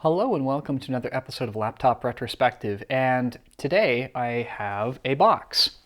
Hello and welcome to another episode of Laptop Retrospective, and today I have a box.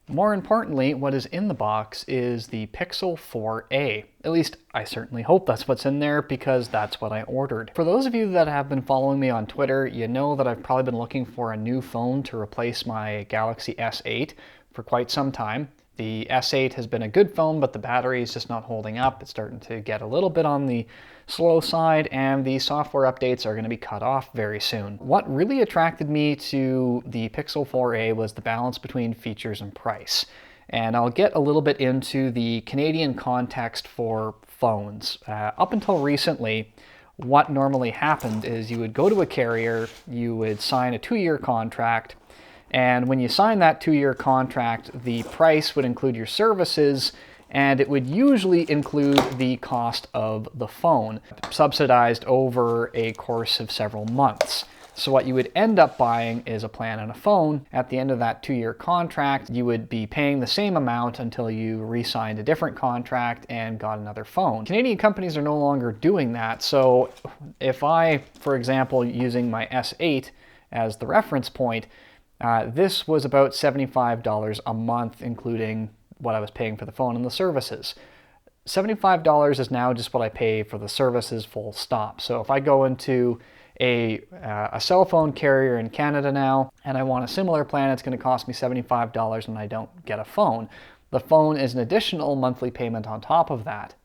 More importantly, what is in the box is the Pixel 4a. At least, I certainly hope that's what's in there because that's what I ordered. For those of you that have been following me on Twitter, you know that I've probably been looking for a new phone to replace my Galaxy S8 for quite some time. The S8 has been a good phone, but the battery is just not holding up. It's starting to get a little bit on the slow side, and the software updates are going to be cut off very soon. What really attracted me to the Pixel 4a was the balance between features and price. And I'll get a little bit into the Canadian context for phones. Up until recently, what normally happened is you would go to a carrier, you would sign a 2-year contract, and when you sign that 2-year contract, the price would include your services, and it would usually include the cost of the phone, subsidized over a course of several months. So what you would end up buying is a plan and a phone. At the end of that 2-year contract, you would be paying the same amount until you re-signed a different contract and got another phone. Canadian companies are no longer doing that, so if I, for example, using my S8 as the reference point, this was about $75 a month, including what I was paying for the phone and the services. $75 is now just what I pay for the services, full stop. So if I go into a cell phone carrier in Canada now, and I want a similar plan, it's going to cost me $75 and I don't get a phone. The phone is an additional monthly payment on top of that.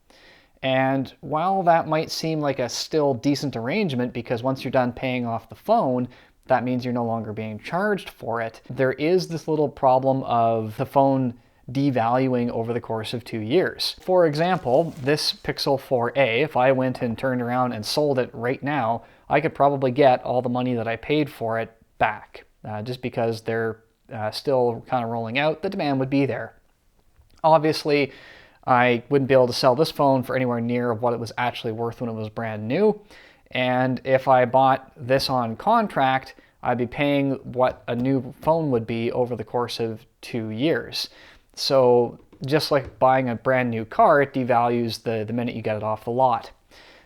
And while that might seem like a still decent arrangement, because once you're done paying off the phone, that means you're no longer being charged for it, there is this little problem of the phone devaluing over the course of 2 years. For example, this Pixel 4a, if I went and turned around and sold it right now, I could probably get all the money that I paid for it back. Just because they're still kind of rolling out, the demand would be there. Obviously, I wouldn't be able to sell this phone for anywhere near what it was actually worth when it was brand new. And if I bought this on contract, I'd be paying what a new phone would be over the course of 2 years. So just like buying a brand new car, it devalues the minute you get it off the lot.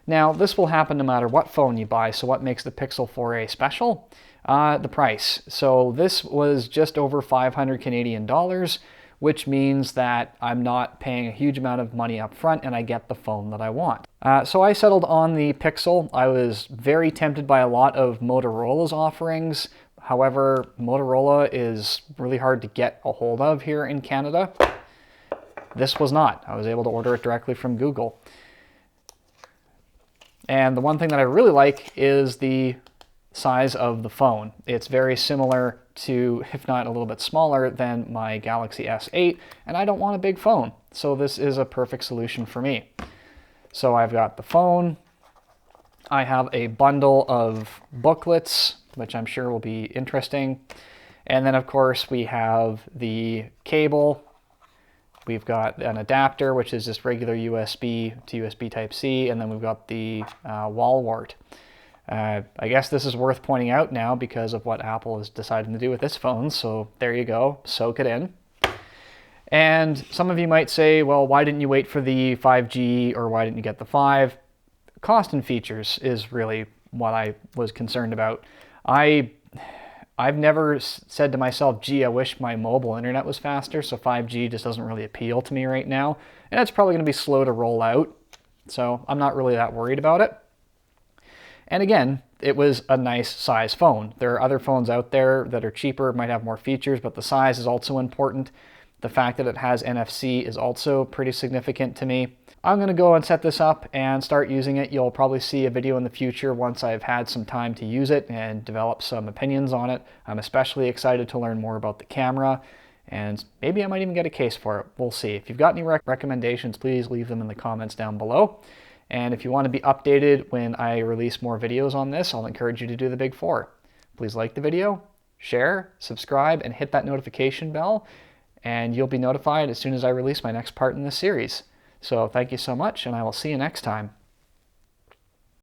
Now, this will happen no matter what phone you buy, so what makes the Pixel 4a special? The price. So this was just over 500 Canadian dollars, which means that I'm not paying a huge amount of money up front and I get the phone that I want. So I settled on the Pixel. I was very tempted by a lot of Motorola's offerings. However, Motorola is really hard to get a hold of here in Canada. This was not. I was able to order it directly from Google. And the one thing that I really like is the size of the phone. It's very similar to, if not a little bit smaller than my Galaxy S8, and I don't want a big phone. So this is a perfect solution for me. So I've got the phone. I have a bundle of booklets, which I'm sure will be interesting. And then of course we have the cable. We've got an adapter, which is just regular USB to USB Type-C, and then we've got the wall wart. I guess this is worth pointing out now because of what Apple is deciding to do with this phone, so there you go, soak it in. And some of you might say, well, why didn't you wait for the 5G, or why didn't you get the 5? Cost and features is really what I was concerned about. I've never said to myself, gee, I wish my mobile internet was faster, so 5G just doesn't really appeal to me right now. And it's probably going to be slow to roll out, so I'm not really that worried about it. And again, it was a nice size phone. There are other phones out there that are cheaper, might have more features, but the size is also important. The fact that it has NFC is also pretty significant to me. I'm going to go and set this up and start using it. You'll probably see a video in the future once I've had some time to use it and develop some opinions on it. I'm especially excited to learn more about the camera, and maybe I might even get a case for it. We'll see. If you've got any recommendations, please leave them in the comments down below. And if you want to be updated when I release more videos on this, I'll encourage you to do the big 4. Please like the video, share, subscribe, and hit that notification bell, and you'll be notified as soon as I release my next part in this series. So thank you so much, and I will see you next time.